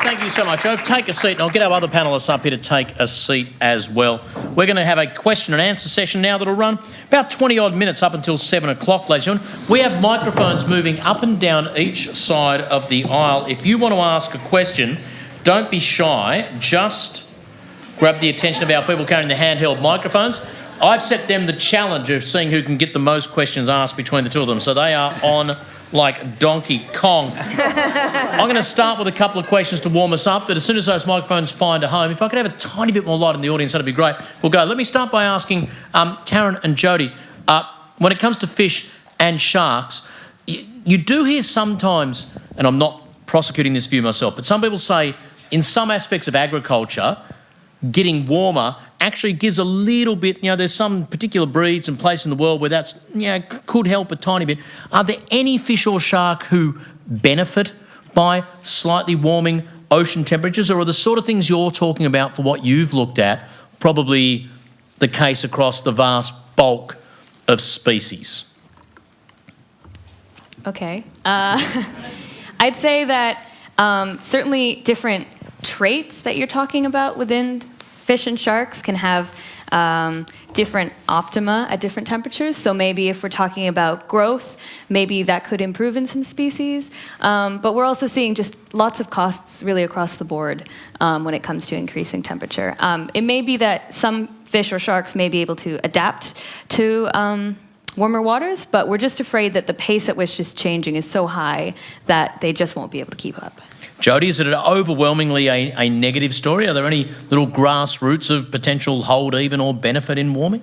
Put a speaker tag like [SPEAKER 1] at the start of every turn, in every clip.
[SPEAKER 1] thank you so much, Ove. Take a seat, and I'll get our other panellists up here to take a seat as well. We're going to have a question and answer session now that'll run about 20-odd minutes up until 7 o'clock, ladies and gentlemen. We have microphones moving up and down each side of the aisle. If you want to ask a question, don't be shy. Just grab the attention of our people carrying the handheld microphones. I've set them the challenge of seeing who can get the most questions asked between the two of them, so they are on like Donkey Kong. I'm going to start with a couple of questions to warm us up, but as soon as those microphones find a home, if I could have a tiny bit more light in the audience, that'd be great. We'll go. Let me start by asking Karen and Jody, when it comes to fish and sharks, you do hear sometimes, and I'm not prosecuting this view myself, but some people say in some aspects of agriculture, getting warmer actually gives a little bit, there's some particular breeds and places in the world where that's, could help a tiny bit. Are there any fish or shark who benefit by slightly warming ocean temperatures, or are the sort of things you're talking about for what you've looked at probably the case across the vast bulk of species?
[SPEAKER 2] Okay. I'd say that certainly different traits that you're talking about within fish and sharks can have different optima at different temperatures. So maybe if we're talking about growth, maybe that could improve in some species. But we're also seeing just lots of costs really across the board when it comes to increasing temperature. It may be that some fish or sharks may be able to adapt to warmer waters, but we're just afraid that the pace at which it's changing is so high that they just won't be able to keep up.
[SPEAKER 1] Jody, is it overwhelmingly a negative story? Are there any little grassroots of potential hold even or benefit in warming?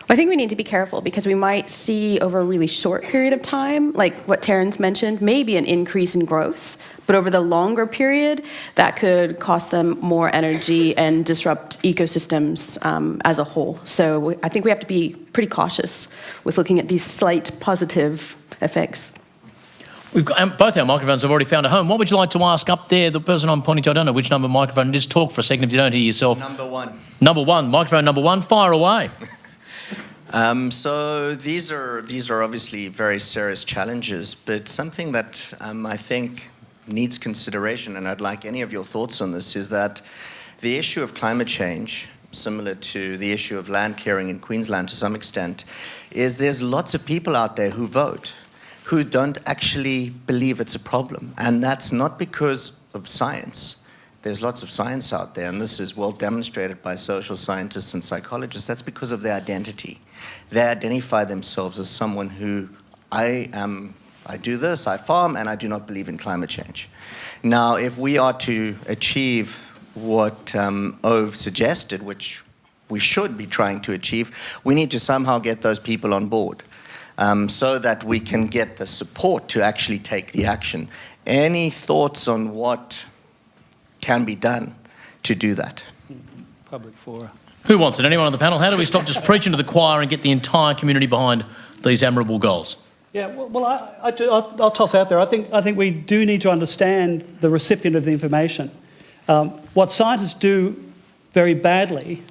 [SPEAKER 3] I think we need to be careful because we might see over a really short period of time, like what Terence mentioned, maybe an increase in growth, but over the longer period, that could cost them more energy and disrupt ecosystems as a whole. So I think we have to be pretty cautious with looking at these slight positive effects.
[SPEAKER 1] We've got, both our microphones have already found a home. What would you like to ask up there? The person I'm pointing to, I don't know which number microphone. Just talk for a second if you don't hear yourself.
[SPEAKER 4] Number one.
[SPEAKER 1] Number one, microphone number one, fire away.
[SPEAKER 4] So these are obviously very serious challenges, but something that I think needs consideration, and I'd like any of your thoughts on this, is that the issue of climate change, similar to the issue of land clearing in Queensland to some extent, is there's lots of people out there who vote who don't actually believe it's a problem. And that's not because of science. There's lots of science out there, and this is well demonstrated by social scientists and psychologists. That's because of their identity. They identify themselves as someone who, I do this, I farm, and I do not believe in climate change. Now, if we are to achieve what Ove suggested, which we should be trying to achieve, we need to somehow get those people on board. So that we can get the support to actually take the action. Any thoughts on what can be done to do that?
[SPEAKER 5] Public fora.
[SPEAKER 1] Who wants it? Anyone on the panel? How do we stop just preaching to the choir and get the entire community behind these admirable goals?
[SPEAKER 5] Yeah, well, I'll toss out there. I think we do need to understand the recipient of the information. What scientists do very badly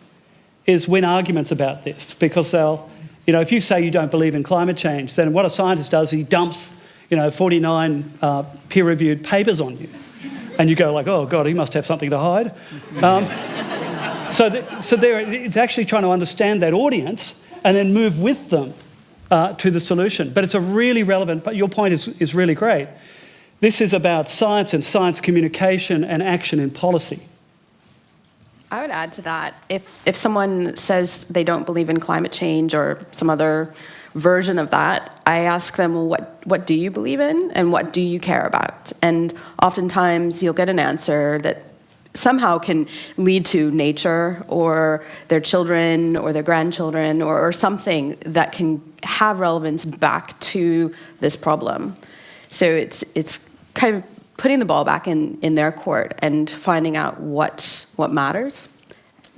[SPEAKER 5] is win arguments about this, because they'll, if you say you don't believe in climate change, then what a scientist does, he dumps, 49 peer-reviewed papers on you. And you go like, oh, God, he must have something to hide. So it's actually trying to understand that audience and then move with them to the solution. But it's a really relevant, but your point is really great. This is about science and science communication and action in policy.
[SPEAKER 3] I would add to that, if someone says they don't believe in climate change or some other version of that, I ask them, well, what do you believe in and what do you care about? And oftentimes you'll get an answer that somehow can lead to nature or their children or their grandchildren or something that can have relevance back to this problem. So it's kind of putting the ball back in their court and finding out what matters.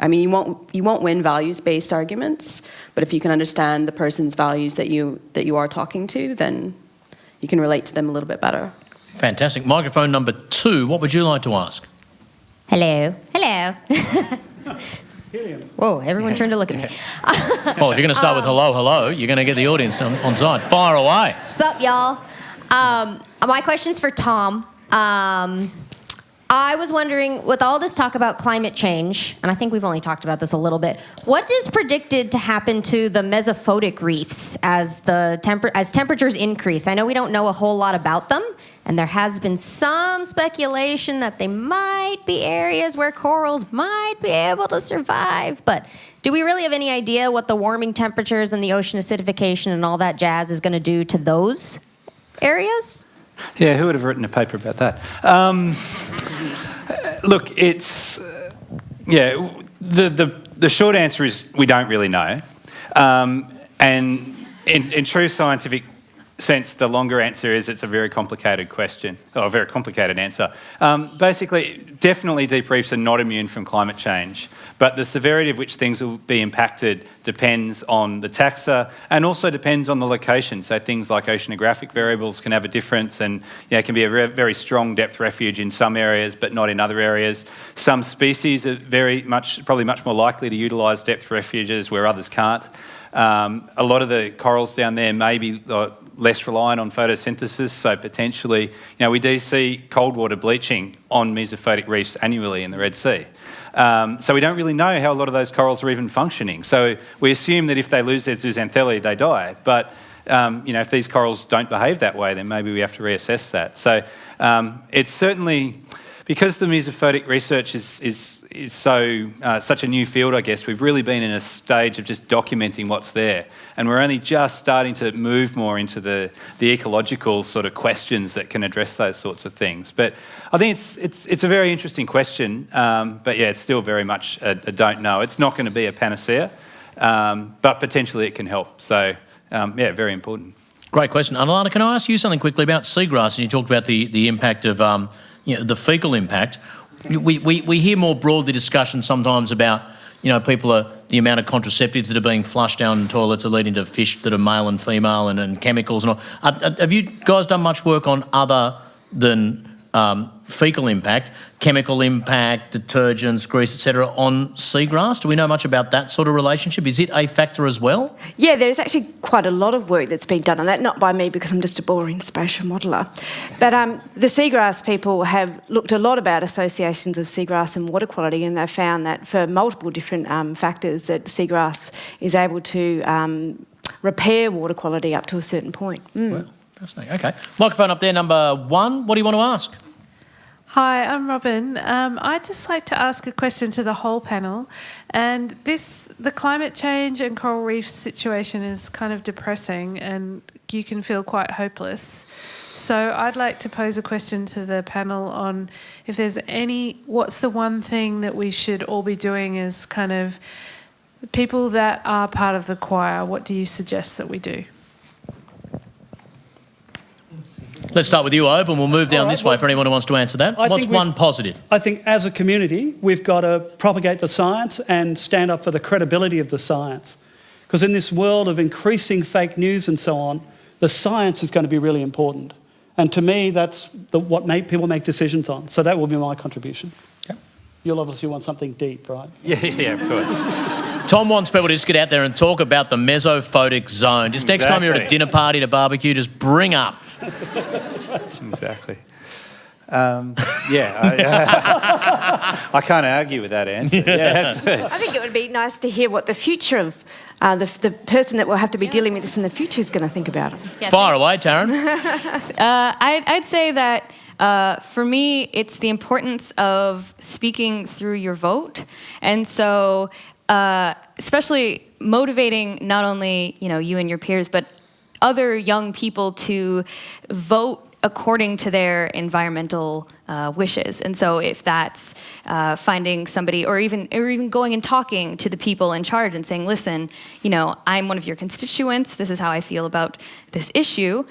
[SPEAKER 3] I mean, you won't win values-based arguments, but if you can understand the person's values that you are talking to, then you can relate to them a little bit better.
[SPEAKER 1] Fantastic. Microphone number two, what would you like to ask?
[SPEAKER 6] Hello. Hello.
[SPEAKER 5] Helium.
[SPEAKER 6] Whoa, everyone turned to look at me.
[SPEAKER 1] Well, if you're going to start with hello, hello, you're going to get the audience on side. Fire away.
[SPEAKER 6] Sup, y'all? My question's for Tom. I was wondering, with all this talk about climate change, and I think we've only talked about this a little bit, what is predicted to happen to the mesophotic reefs as temperatures increase? I know we don't know a whole lot about them, and there has been some speculation that they might be areas where corals might be able to survive, but do we really have any idea what the warming temperatures and the ocean acidification and all that jazz is going to do to those areas?
[SPEAKER 7] Yeah, who would have written a paper about that? Look, it's the short answer is we don't really know, and in true scientific sense, the longer answer is it's a very complicated question, or a very complicated answer. Basically, definitely deep reefs are not immune from climate change, but the severity of which things will be impacted depends on the taxa and also depends on the location. So things like oceanographic variables can have a difference, and it can be a very strong depth refuge in some areas but not in other areas. Some species are probably much more likely to utilise depth refuges where others can't. A lot of the corals down there may be less reliant on photosynthesis, so potentially, we do see cold water bleaching on mesophotic reefs annually in the Red Sea. So we don't really know how a lot of those corals are even functioning. So we assume that if they lose their zooxanthellae, they die. But if these corals don't behave that way, then maybe we have to reassess that. So it's certainly, because the mesophotic research is such a new field, I guess, we've really been in a stage of just documenting what's there. And we're only just starting to move more into the ecological sort of questions that can address those sorts of things. But I think it's a very interesting question. But yeah, it's still very much a don't know. It's not going to be a panacea, but potentially it can help. So yeah, very important.
[SPEAKER 1] Great question. Alana, can I ask you something quickly about seagrass? And you talked about the impact of the fecal impact. We hear more broadly discussion sometimes about, the amount of contraceptives that are being flushed down toilets are leading to fish that are male and female and chemicals and all. Have you guys done much work on other than fecal impact, chemical impact, detergents, grease, etc., on seagrass? Do we know much about that sort of relationship? Is it a factor as well?
[SPEAKER 8] Yeah, there's actually quite a lot of work that's been done on that, not by me because I'm just a boring spatial modeller. But the seagrass people have looked a lot about associations of seagrass and water quality, and they've found that for multiple different factors that seagrass is able to repair water quality up to a certain point.
[SPEAKER 1] Well, fascinating. Okay. Microphone up there, number 1. What do you want to ask?
[SPEAKER 9] Hi, I'm Robin. I'd just like to ask a question to the whole panel. And the climate change and coral reef situation is kind of depressing and you can feel quite hopeless. So I'd like to pose a question to the panel on if there's what's the one thing that we should all be doing as kind of people that are part of the choir? What do you suggest that we do?
[SPEAKER 1] Let's start with you, Ove, and we'll move down this way for anyone who wants to answer that. What's one positive?
[SPEAKER 5] I think as a community, we've got to propagate the science and stand up for the credibility of the science. Because in this world of increasing fake news and so on, the science is going to be really important. And to me, that's what people make decisions on. So that will be my contribution. Okay. You'll obviously want something deep, right?
[SPEAKER 7] Yeah, of course.
[SPEAKER 1] Tom wants people to just get out there and talk about the mesophotic zone. Just next time you're at a dinner party, at a barbecue, just bring up.
[SPEAKER 7] Exactly. I can't argue with that answer. Yeah.
[SPEAKER 8] I think it would be nice to hear what the future of the person that will have to be dealing with this in the future is going to think about it.
[SPEAKER 2] Yeah,
[SPEAKER 1] Fire away, Taryn.
[SPEAKER 2] I'd say that for me, it's the importance of speaking through your vote. And so especially motivating not only, you and your peers, but other young people to vote according to their environmental wishes. And so if that's finding somebody or even going and talking to the people in charge and saying, listen, I'm one of your constituents, this is how I feel about this issue,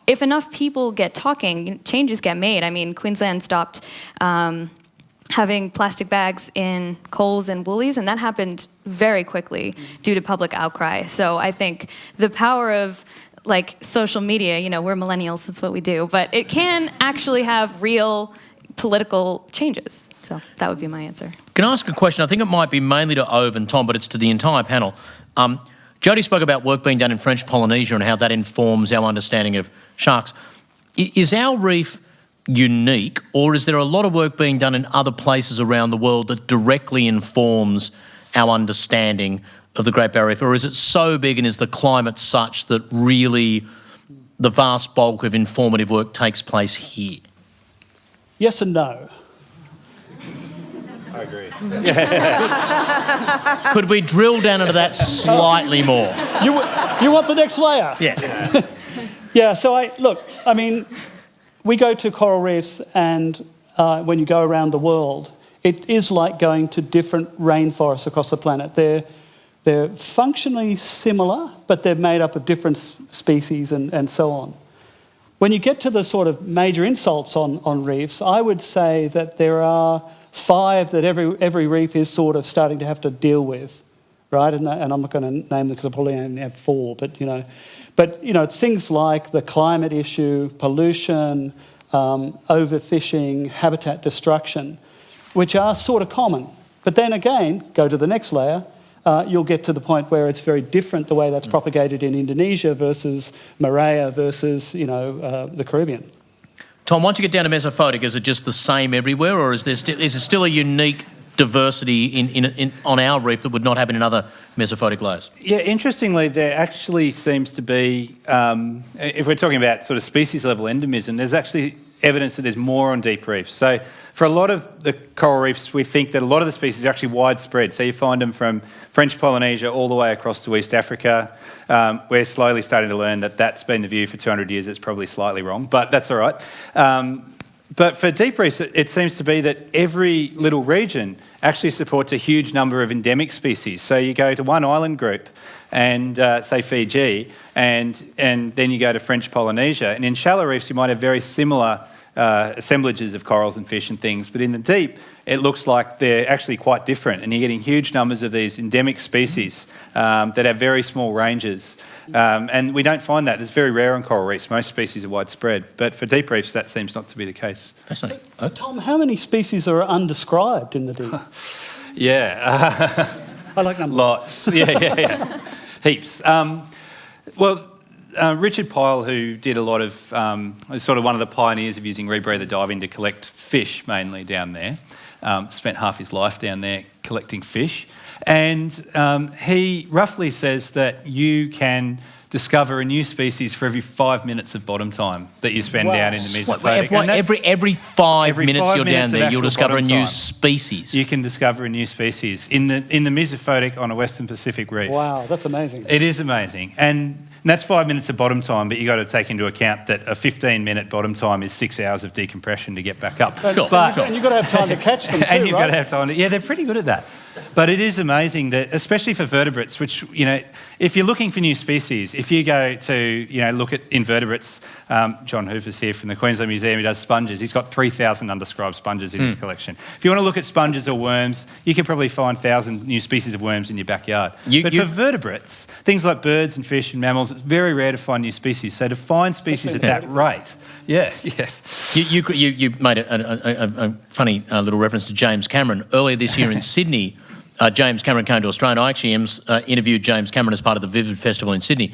[SPEAKER 2] if enough people get talking, changes get made. I mean, Queensland stopped having plastic bags in Coles and Woolies, and that happened very quickly due to public outcry. So I think the power of social media, we're millennials, that's what we do, but it can actually have real political changes. So that would be my answer.
[SPEAKER 1] Can I ask a question? I think it might be mainly to Ove and Tom, but it's to the entire panel. Jodie spoke about work being done in French Polynesia and how that informs our understanding of sharks. Is our reef unique, or is there a lot of work being done in other places around the world that directly informs our understanding of the Great Barrier Reef? Or is it so big and is the climate such that really the vast bulk of informative work takes place here?
[SPEAKER 5] Yes and no.
[SPEAKER 7] I agree.
[SPEAKER 1] Could we drill down into that slightly more?
[SPEAKER 5] You want the next layer?
[SPEAKER 1] Yeah.
[SPEAKER 5] Yeah, so I mean, we go to coral reefs and when you go around the world, it is like going to different rainforests across the planet. They're functionally similar, but they're made up of different species and so on. When you get to the sort of major insults on reefs, I would say that there are 5 that every reef is sort of starting to have to deal with, right? And I'm not going to name them because I probably only have 4, but it's things like the climate issue, pollution, overfishing, habitat destruction, which are sort of common. But then again, go to the next layer, you'll get to the point where it's very different the way that's propagated in Indonesia versus Maria versus, the Caribbean.
[SPEAKER 1] Tom, once you get down to mesophotic, is it just the same everywhere, or is there still a unique diversity on our reef that would not happen in other mesophotic layers?
[SPEAKER 7] Yeah, interestingly, there actually seems to be, if we're talking about sort of species level endemism, there's actually evidence that there's more on deep reefs. So for a lot of the coral reefs, we think that a lot of the species are actually widespread. So you find them from French Polynesia all the way across to East Africa. We're slowly starting to learn that that's been the view for 200 years. It's probably slightly wrong, but that's all right. But for deep reefs, it seems to be that every little region actually supports a huge number of endemic species. So you go to one island group, and say Fiji, and then you go to French Polynesia, and in shallow reefs you might have very similar assemblages of corals and fish and things, but in the deep it looks like they're actually quite different, and you're getting huge numbers of these endemic species that have very small ranges. And we don't find that. It's very rare on coral reefs. Most species are widespread. But for deep reefs, that seems not to be the case.
[SPEAKER 1] Fascinating.
[SPEAKER 5] So, Tom, how many species are undescribed in the deep?
[SPEAKER 7] Yeah.
[SPEAKER 5] I like numbers.
[SPEAKER 7] Lots. Yeah. Heaps. Richard Pyle, who did a lot of, was sort of one of the pioneers of using rebreather diving to collect fish mainly down there, spent half his life down there collecting fish. And he roughly says that you can discover a new species for every 5 minutes of bottom time that you spend down in the mesophotic.
[SPEAKER 1] Every 5 minutes you're down there, you'll discover a new
[SPEAKER 7] time.
[SPEAKER 1] species.
[SPEAKER 7] You can discover a new species in the mesophotic on a Western Pacific reef.
[SPEAKER 5] Wow, that's amazing.
[SPEAKER 7] It is amazing. And that's 5 minutes of bottom time, but you've got to take into account that a 15-minute bottom time is 6 hours of decompression to get back up.
[SPEAKER 5] And you've got to have time to catch them too,
[SPEAKER 7] and you've
[SPEAKER 5] right?
[SPEAKER 7] got to have time to... Yeah, they're pretty good at that. But it is amazing that, especially for vertebrates, which, if you're looking for new species, if you go to, look at invertebrates, John Hooper's here from the Queensland Museum, he does sponges. He's got 3,000 undescribed sponges in his collection. If you want to look at sponges or worms, you can probably find 1,000 new species of worms in your backyard. But for vertebrates, things like birds and fish and mammals, it's very rare to find new species. So to find species at that rate... Yeah.
[SPEAKER 1] You made a funny little reference to James Cameron. Earlier this year in Sydney, James Cameron came to Australia. I actually interviewed James Cameron as part of the Vivid Festival in Sydney,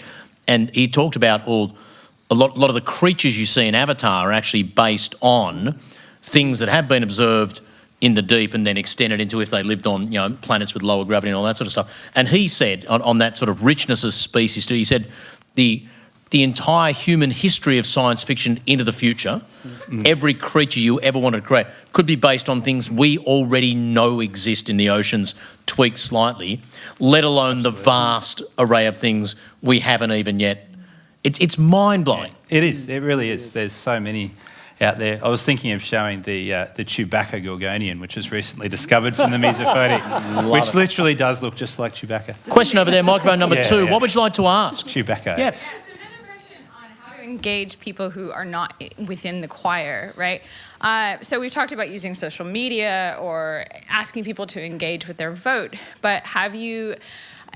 [SPEAKER 1] and he talked about a lot of the creatures you see in Avatar are actually based on things that have been observed in the deep and then extended into if they lived on planets with lower gravity and all that sort of stuff. And he said on that sort of richness of species, he said the entire human history of science fiction into the future, every creature you ever wanted to create could be based on things we already know exist in the oceans, tweaked slightly, let alone the vast array of things we haven't even yet. It's mind-blowing.
[SPEAKER 7] It is. It really is. There's so many out there. I was thinking of showing the Chewbacca Gorgonian, which was recently discovered from the Mesophotic, which literally does look just like Chewbacca.
[SPEAKER 1] Question over there, microphone number 2.
[SPEAKER 7] Yeah.
[SPEAKER 1] What would you like to ask?
[SPEAKER 7] Chewbacca.
[SPEAKER 1] Yeah.
[SPEAKER 10] Engage people who are not within the choir, right? So we've talked about using social media or asking people to engage with their vote, but have you,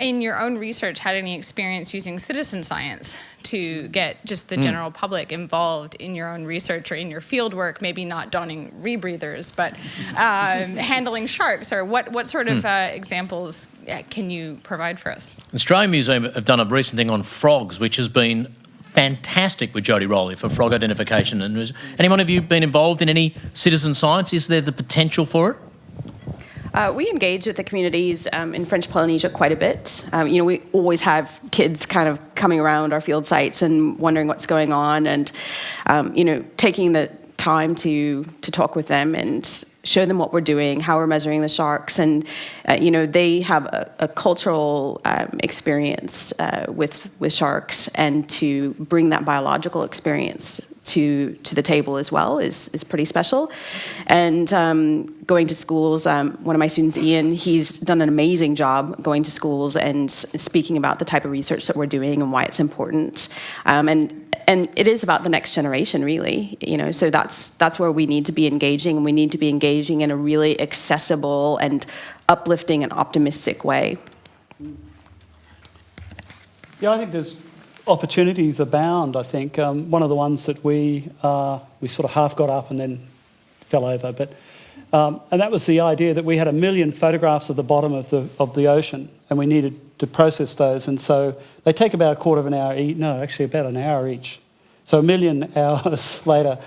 [SPEAKER 10] in your own research, had any experience using citizen science to get just the general public involved in your own research or in your field work, maybe not donning rebreathers, but handling sharks, or what sort of examples can you provide for us?
[SPEAKER 1] The Australian Museum have done a recent thing on frogs, which has been fantastic with Jodie Rowley for frog identification. And anyone of you been involved in any citizen science? Is there the potential for it?
[SPEAKER 3] We engage with the communities in French Polynesia quite a bit. We always have kids kind of coming around our field sites and wondering what's going on, and taking the time to talk with them and show them what we're doing, how we're measuring the sharks, and they have a cultural experience with sharks, and to bring that biological experience to the table as well is pretty special. And going to schools, one of my students, Ian, he's done an amazing job going to schools and speaking about the type of research that we're doing and why it's important. And it is about the next generation, really. So that's where we need to be engaging, and we need to be engaging in a really accessible and uplifting and optimistic way.
[SPEAKER 5] Yeah, I think there's opportunities abound. I think one of the ones that we sort of half got up and then fell over, but and that was the idea that we had 1 million photographs of the bottom of the ocean, and we needed to process those. And so they take about a quarter of an hour each. No, actually about an hour each. So 1 million hours later,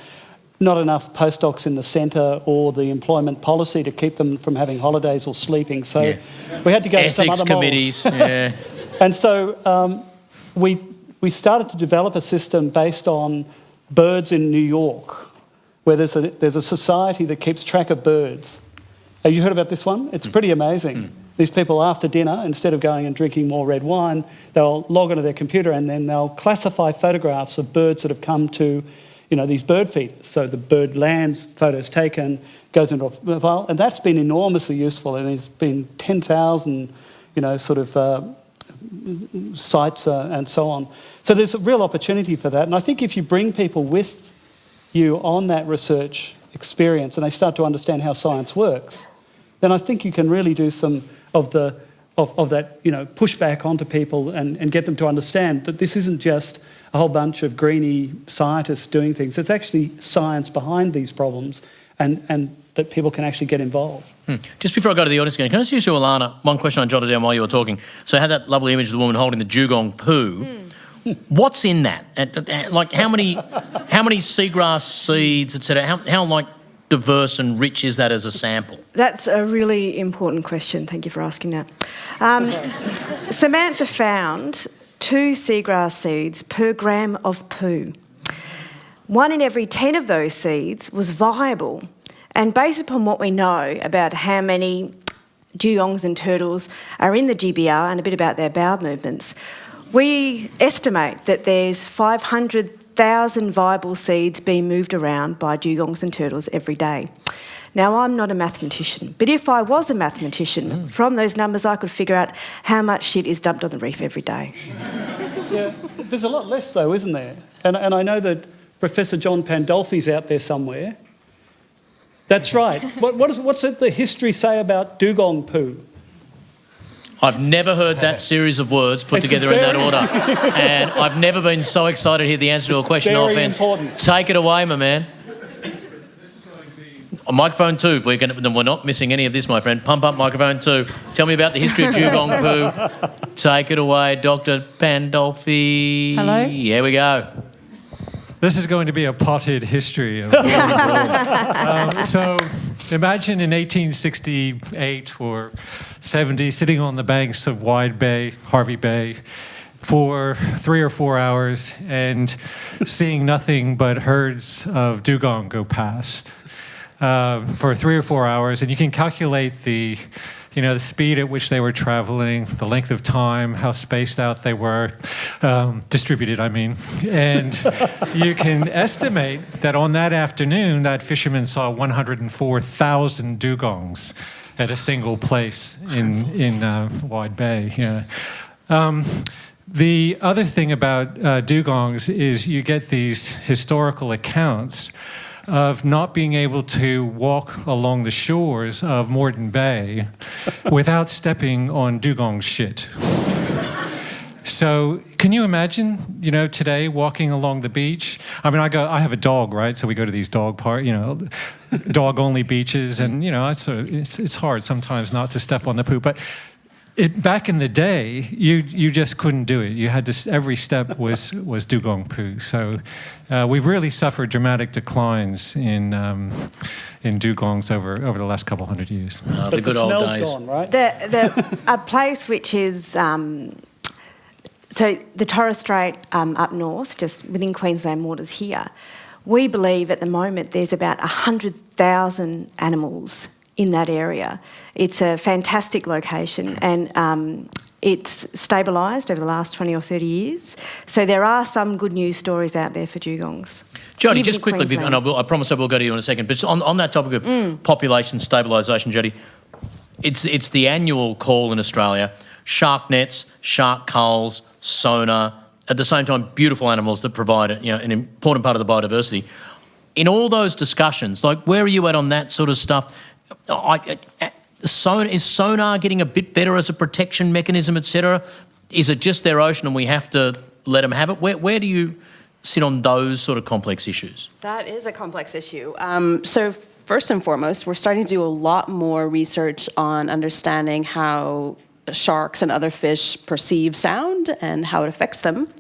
[SPEAKER 5] not enough postdocs in the centre or the employment policy to keep them from having holidays or sleeping. So we had to go to some other
[SPEAKER 1] committees. Yeah.
[SPEAKER 5] And so we started to develop a system based on birds in New York, where there's a society that keeps track of birds. Have you heard about this one? It's pretty amazing. These people, after dinner, instead of going and drinking more red wine, they'll log onto their computer and then they'll classify photographs of birds that have come to, these bird feeders. So the bird lands, photos taken, goes into a file, and that's been enormously useful. And there's been 10,000, sites and so on. So there's a real opportunity for that. And I think if you bring people with you on that research experience and they start to understand how science works, then I think you can really do some of that, pushback onto people and get them to understand that this isn't just a whole bunch of greeny scientists doing things. It's actually science behind these problems, and that people can actually get involved.
[SPEAKER 1] Just before I go to the audience again, can I just use you, Alana, one question I jotted down while you were talking. So I had that lovely image of the woman holding the dugong poo. What's in that? Like how many seagrass seeds, etc.? How diverse and rich is that as a sample?
[SPEAKER 8] That's a really important question. Thank you for asking that. Samantha found 2 seagrass seeds per gram of poo. 1 in every 10 of those seeds was viable. And based upon what we know about how many dugongs and turtles are in the GBR and a bit about their bowel movements, we estimate that there's 500,000 viable seeds being moved around by dugongs and turtles every day. Now, I'm not a mathematician, but if I was a mathematician, from those numbers I could figure out how much shit is dumped on the reef every day.
[SPEAKER 5] Yeah, there's a lot less though, isn't there? And I know that Professor John Pandolfi's out there somewhere. That's right. What's the history say about dugong poo?
[SPEAKER 1] I've never heard that series of words put together in that order. And I've never been so excited to hear the answer to a question. No offence.
[SPEAKER 5] Important.
[SPEAKER 1] Take it away, my man. Microphone 2. We're not missing any of this, my friend. Pump up microphone 2. Tell me about the history of dugong poo. Take it away, Dr. Pandolfi.
[SPEAKER 11] Hello?
[SPEAKER 1] Here we go.
[SPEAKER 11] This is going to be a potted history of so imagine in 1868 or 70 sitting on the banks of Wide Bay, Harvey Bay, for 3 or 4 hours and seeing nothing but herds of dugong go past for 3 or 4 hours, and you can calculate the speed at which they were traveling, the length of time, how spaced out they were, distributed, I mean. And you can estimate that on that afternoon, that fisherman saw 104,000 dugongs at a single place in Wide Bay. Yeah. The other thing about dugongs is you get these historical accounts of not being able to walk along the shores of Moreton Bay without stepping on dugong shit. So can you imagine, today walking along the beach? I mean, I have a dog, right? So we go to these dog-only beaches, and it's hard sometimes not to step on the poop. But Back in the day, you just couldn't do it. You had to, every step was dugong poo. So we've really suffered dramatic declines in dugongs over the last couple hundred years.
[SPEAKER 5] But
[SPEAKER 1] the good
[SPEAKER 5] the
[SPEAKER 1] old
[SPEAKER 5] smell's
[SPEAKER 1] days.
[SPEAKER 5] gone, right?
[SPEAKER 8] A place which is so the Torres Strait up north, just within Queensland waters here, we believe at the moment there's about 100,000 animals in that area. It's a fantastic location, and it's stabilised over the last 20 or 30 years. So there are some good news stories out there for dugongs.
[SPEAKER 1] Jody,
[SPEAKER 8] Even
[SPEAKER 1] just quickly,
[SPEAKER 8] Queensland.
[SPEAKER 1] and I promise I will go to you in a second, but on that topic of population stabilisation, Jody, it's the annual call in Australia: shark nets, shark culls, sonar. At the same time, beautiful animals that provide an important part of the biodiversity. In all those discussions, like where are you at on that sort of stuff? Is sonar getting a bit better as a protection mechanism, etc.? Is it just their ocean and we have to let them have it? Where do you sit on those sort of complex issues?
[SPEAKER 3] That is a complex issue. So first and foremost, we're starting to do a lot more research on understanding how sharks and other fish perceive sound and how it affects them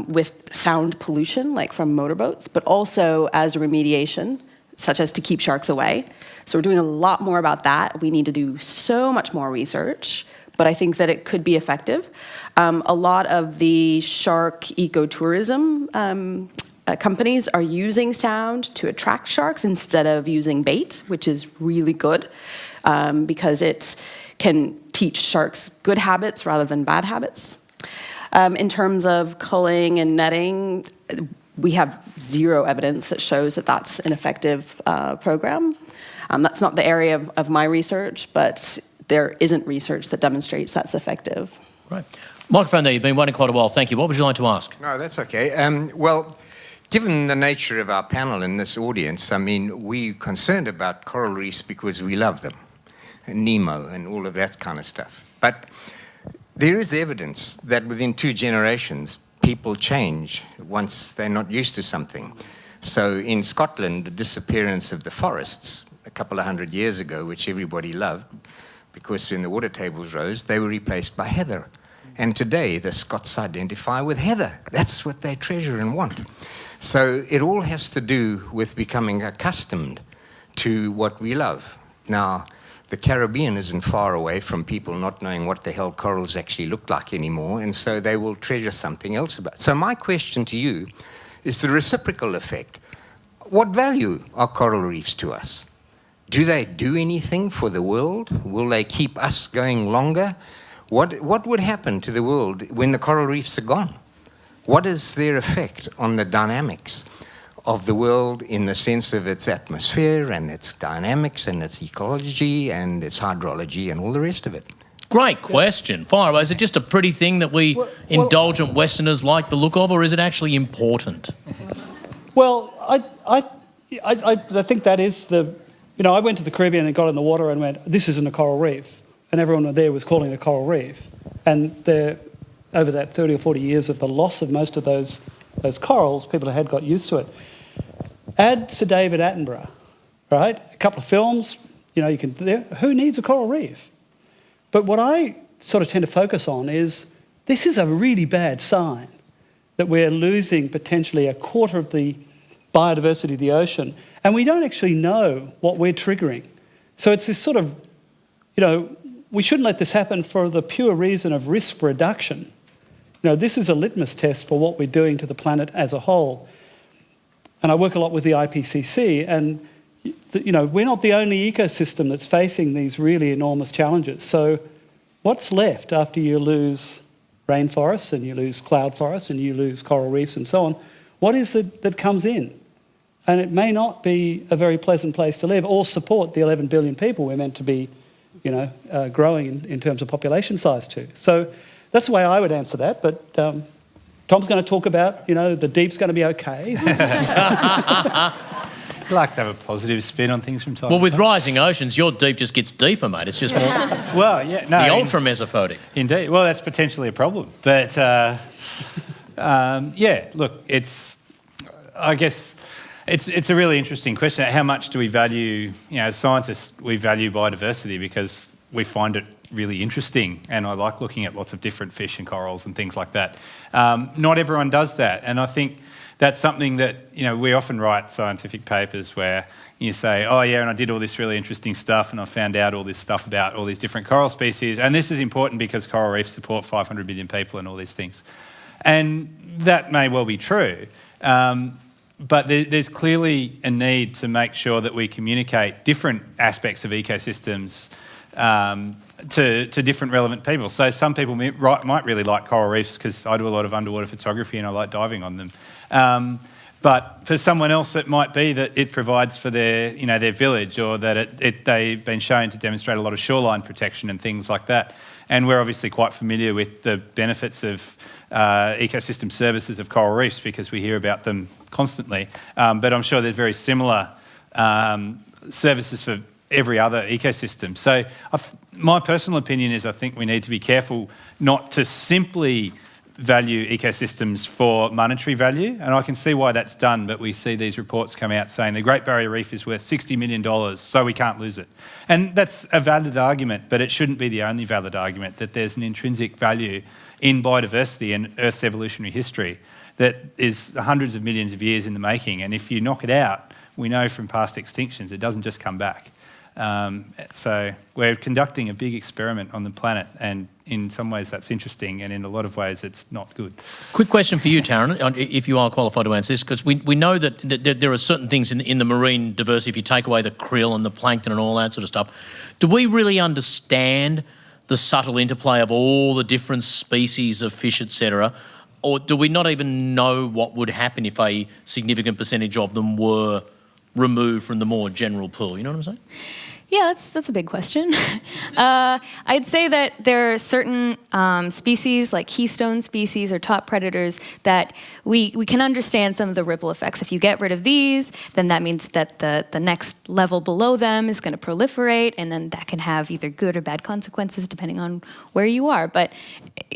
[SPEAKER 3] with sound pollution, like from motorboats, but also as a remediation, such as to keep sharks away. So we're doing a lot more about that. We need to do so much more research, but I think that it could be effective. A lot of the shark ecotourism companies are using sound to attract sharks instead of using bait, which is really good because it can teach sharks good habits rather than bad habits. In terms of culling and netting, we have zero evidence that shows that that's an effective program. That's not the area of my research, but there isn't research that demonstrates that's effective.
[SPEAKER 1] Right. Microphone there, you've been waiting quite a while. Thank you. What would you like to ask?
[SPEAKER 12] No, that's okay. Well, given the nature of our panel in this audience, I mean, we're concerned about coral reefs because we love them, and Nemo and all of that kind of stuff. But there is evidence that within 2 generations, people change once they're not used to something. So in Scotland, the disappearance of the forests a couple of 100 years ago, which everybody loved, because when the water tables rose, they were replaced by heather. And today, the Scots identify with heather. That's what they treasure and want. So it all has to do with becoming accustomed to what we love. Now, the Caribbean isn't far away from people not knowing what the hell corals actually look like anymore, and so they will treasure something else about it. So my question to you is the reciprocal effect. What value are coral reefs to us? Do they do anything for the world? Will they keep us going longer? What would happen to the world when the coral reefs are gone? What is their effect on the dynamics of the world in the sense of its atmosphere and its dynamics and its ecology and its hydrology and all the rest of it?
[SPEAKER 1] Great question. Fire away. Is it just a pretty thing that we indulgent Westerners like the look of, or is it actually important?
[SPEAKER 5] Well, I think that is the... I went to the Caribbean and got in the water and went, this isn't a coral reef. And everyone there was calling it a coral reef. And over that 30 or 40 years of the loss of most of those corals, people had got used to it. Add Sir David Attenborough, right? A couple of films, who needs a coral reef? But what I sort of tend to focus on is this is a really bad sign that we're losing potentially a quarter of the biodiversity of the ocean, and we don't actually know what we're triggering. So it's this sort of, we shouldn't let this happen for the pure reason of risk reduction. This is a litmus test for what we're doing to the planet as a whole. And I work a lot with the IPCC, and we're not the only ecosystem that's facing these really enormous challenges. So what's left after you lose rainforests and you lose cloud forests and you lose coral reefs and so on? What is it that comes in? And it may not be a very pleasant place to live or support the 11 billion people we're meant to be, growing in terms of population size too. So that's the way I would answer that. But Tom's going to talk about, the deep's going to be okay.
[SPEAKER 7] I'd like to have a positive spin on things from time to time.
[SPEAKER 1] Well, with rising oceans, your deep just gets deeper, mate. It's just more
[SPEAKER 7] well, yeah, no,
[SPEAKER 1] the ultra-mesophotic.
[SPEAKER 7] Indeed. Well, that's potentially a problem. But, look, I guess it's a really interesting question. How much do we value, as scientists, we value biodiversity because we find it really interesting, and I like looking at lots of different fish and corals and things like that. Not everyone does that, and I think that's something that, we often write scientific papers where you say, oh yeah, and I did all this really interesting stuff and I found out all this stuff about all these different coral species, and this is important because coral reefs support 500 million people and all these things. And that may well be true, but there's clearly a need to make sure that we communicate different aspects of ecosystems to different relevant people. So some people might really like coral reefs because I do a lot of underwater photography and I like diving on them. But for someone else, it might be that it provides for their village, or that they've been shown to demonstrate a lot of shoreline protection and things like that. And we're obviously quite familiar with the benefits of ecosystem services of coral reefs because we hear about them constantly. But I'm sure there's very similar services for every other ecosystem. So my personal opinion is I think we need to be careful not to simply value ecosystems for monetary value, and I can see why that's done, but we see these reports come out saying the Great Barrier Reef is worth $60 million, so we can't lose it. And that's a valid argument, but it shouldn't be the only valid argument, that there's an intrinsic value in biodiversity and Earth's evolutionary history that is hundreds of millions of years in the making, and if you knock it out, we know from past extinctions it doesn't just come back. So we're conducting a big experiment on the planet, and in some ways that's interesting, and in a lot of ways it's not good.
[SPEAKER 1] Quick question for you, Taryn, if you are qualified to answer this, because we know that there are certain things in the marine diversity, if you take away the krill and the plankton and all that sort of stuff. Do we really understand the subtle interplay of all the different species of fish, etc., or do we not even know what would happen if a significant percentage of them were removed from the more general pool? You know what I'm saying?
[SPEAKER 2] Yeah, that's a big question. I'd say that there are certain species, like keystone species or top predators, that we can understand some of the ripple effects. If you get rid of these, then that means that the next level below them is going to proliferate, and then that can have either good or bad consequences depending on where you are. But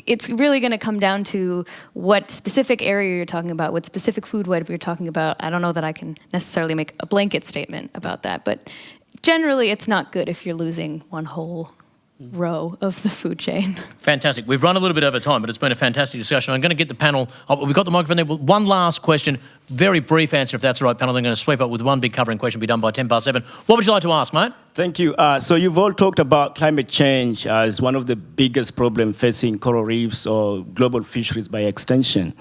[SPEAKER 2] it's really going to come down to what specific area you're talking about, what specific food web you're talking about. I don't know that I can necessarily make a blanket statement about that, but generally, it's not good if you're losing one whole row of the food chain.
[SPEAKER 1] Fantastic. We've run a little bit over time, but it's been a fantastic discussion. I'm going to get the panel. We've got the microphone there. One last question, very brief answer, if that's all right, panel. I'm going to sweep up with one big covering question, be done by 7:10. What would you like to ask, mate?
[SPEAKER 13] Thank you. So you've all talked about climate change as one of the biggest problems facing coral reefs or global fisheries by extension.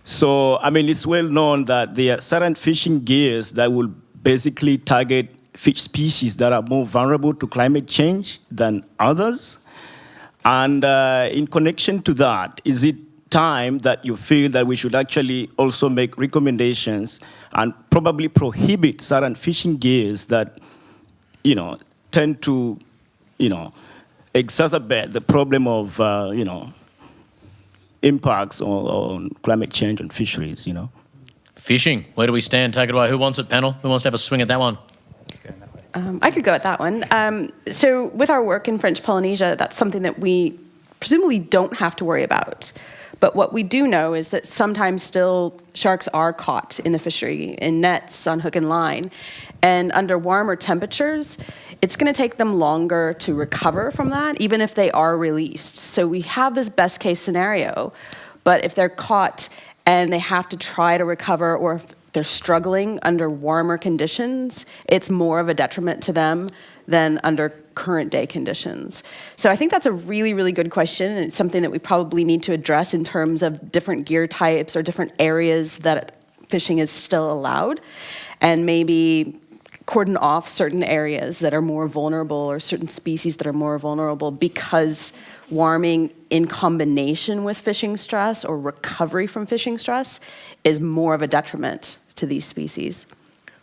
[SPEAKER 13] So, it's well known that there are certain fishing gears that will basically target fish species that are more vulnerable to climate change than others. And in connection to that, is it time that you feel that we should actually also make recommendations and probably prohibit certain fishing gears that, tend to, exacerbate the problem of, impacts on climate change on fisheries,
[SPEAKER 1] Fishing, where do we stand? Take it away. Who wants it, panel? Who wants to have a swing at that one?
[SPEAKER 3] I could go at that one. So with our work in French Polynesia, that's something that we presumably don't have to worry about. But what we do know is that sometimes still sharks are caught in the fishery, in nets, on hook and line. And under warmer temperatures, it's going to take them longer to recover from that, even if they are released. So we have this best case scenario, but if they're caught and they have to try to recover, or if they're struggling under warmer conditions, it's more of a detriment to them than under current day conditions. So I think that's a really, really good question, and it's something that we probably need to address in terms of different gear types or different areas that fishing is still allowed, and maybe cordon off certain areas that are more vulnerable or certain species that are more vulnerable, because warming in combination with fishing stress or recovery from fishing stress is more of a detriment to these species.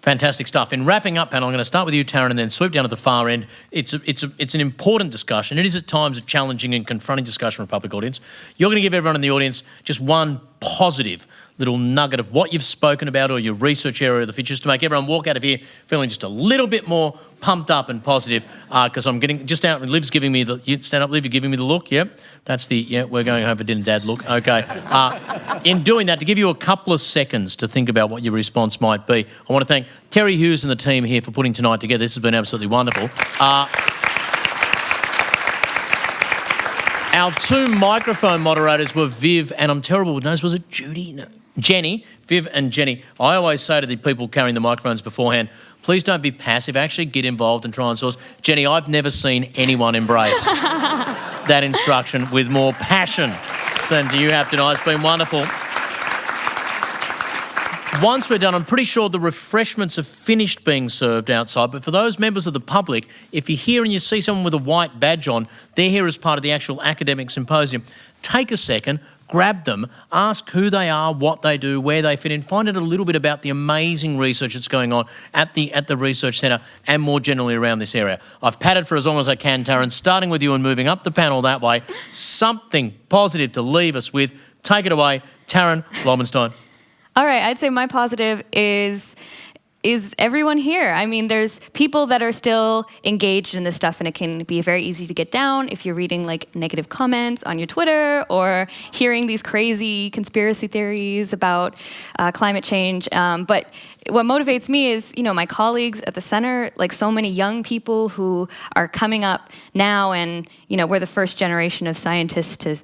[SPEAKER 1] Fantastic stuff. In wrapping up, panel, I'm going to start with you, Taryn, and then sweep down to the far end. It's an important discussion. It is at times a challenging and confronting discussion for a public audience. You're going to give everyone in the audience just one positive little nugget of what you've spoken about or your research area of the future, just to make everyone walk out of here feeling just a little bit more pumped up and positive, because I'm getting just out, and Liv's giving me the, you stand up, Liv, you're giving me the look, yep. That's the, yeah, we're going home for dinner, Dad look, okay. In doing that, to give you a couple of seconds to think about what your response might be, I want to thank Terry Hughes and the team here for putting tonight together. This has been absolutely wonderful. Our two microphone moderators were Viv and I'm terrible with names. Was it Judy? No. Jenny. Viv and Jenny. I always say to the people carrying the microphones beforehand, please don't be passive. Actually get involved and try and source. Jenny, I've never seen anyone embrace that instruction with more passion than you have tonight. It's been wonderful. Once we're done, I'm pretty sure the refreshments have finished being served outside, but for those members of the public, if you're here and you see someone with a white badge on, they're here as part of the actual academic symposium. Take a second, grab them, ask who they are, what they do, where they fit in, find out a little bit about the amazing research that's going on at the Research Centre and more generally around this area. I've patted for as long as I can, Taryn, starting with you and moving up the panel that way. Something positive to leave us with. Take it away, Taryn Lomenstein.
[SPEAKER 2] All right, I'd say my positive is everyone here. I mean, there's people that are still engaged in this stuff, and it can be very easy to get down if you're reading like negative comments on your Twitter or hearing these crazy conspiracy theories about climate change. But what motivates me is, you know, my colleagues at the center, like so many young people who are coming up now, and, you know, we're the first generation of scientists to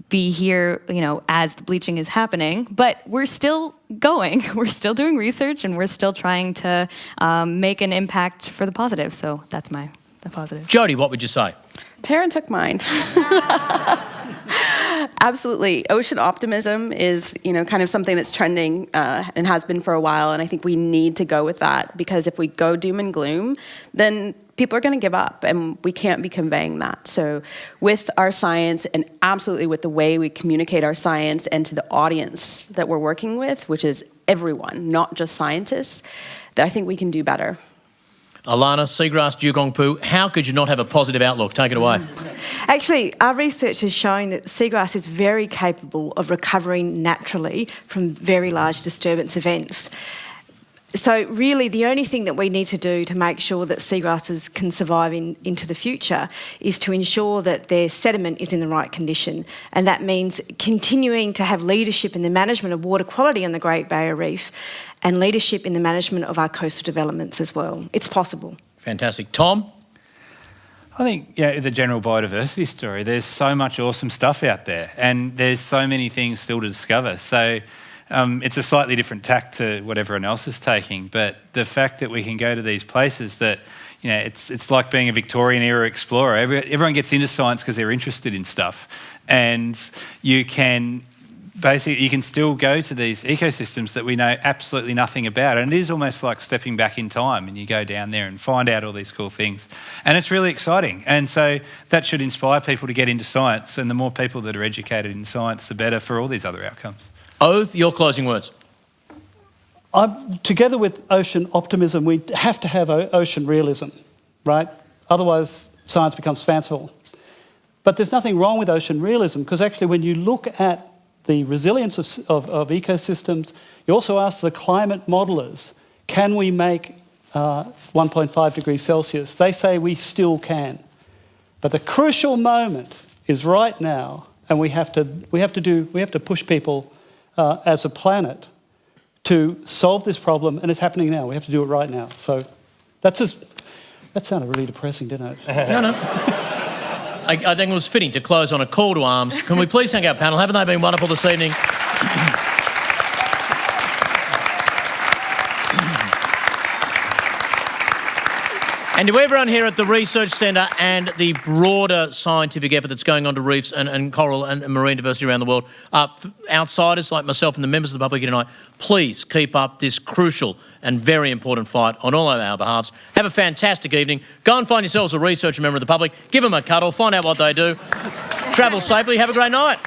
[SPEAKER 2] be here, you know, as the bleaching is happening, but we're still going. We're still doing research, and we're still trying to make an impact for the positive. So that's the positive.
[SPEAKER 1] Jodie, what would you say?
[SPEAKER 3] Taryn took mine. Absolutely. Ocean optimism is, you know, kind of something that's trending and has been for a while, and I think we need to go with that, because if we go doom and gloom, then people are going to give up, and we can't be conveying that. So with our science, and absolutely with the way we communicate our science and to the audience that we're working with, which is everyone, not just scientists, that I think we can do better.
[SPEAKER 1] Alana, seagrass, dugong poo, how could you not have a positive outlook? Take it away.
[SPEAKER 8] Actually, our research has shown that seagrass is very capable of recovering naturally from very large disturbance events. So really, the only thing that we need to do to make sure that seagrasses can survive into the future is to ensure that their sediment is in the right condition. And that means continuing to have leadership in the management of water quality on the Great Barrier Reef and leadership in the management of our coastal developments as well. It's possible.
[SPEAKER 1] Fantastic. Tom?
[SPEAKER 7] I think, yeah, the general biodiversity story, there's so much awesome stuff out there, and there's so many things still to discover. So it's a slightly different tack to what everyone else is taking, but the fact that we can go to these places that, you know, it's like being a Victorian era explorer. Everyone gets into science because they're interested in stuff, and you can still go to these ecosystems that we know absolutely nothing about, and it is almost like stepping back in time, and you go down there and find out all these cool things, and it's really exciting. And so that should inspire people to get into science, and the more people that are educated in science, the better for all these other outcomes.
[SPEAKER 1] Ove, your closing words.
[SPEAKER 5] Together with ocean optimism, we have to have ocean realism, right? Otherwise, science becomes fanciful. But there's nothing wrong with ocean realism, because actually when you look at the resilience of ecosystems, you also ask the climate modelers, can we make 1.5 degrees Celsius? They say we still can. But the crucial moment is right now, and we have to push people as a planet to solve this problem, and it's happening now. We have to do it right now. So that sounded really depressing, didn't it?
[SPEAKER 1] No. I think it was fitting to close on a call to arms. Can we please thank our panel? Haven't they been wonderful this evening? And to everyone here at the Research Centre and the broader scientific effort that's going on to reefs and coral and marine diversity around the world, outsiders like myself and the members of the public here tonight, please keep up this crucial and very important fight on all of our behalves. Have a fantastic evening. Go and find yourselves a researcher member of the public. Give them a cuddle. Find out what they do. Travel safely. Have a great night.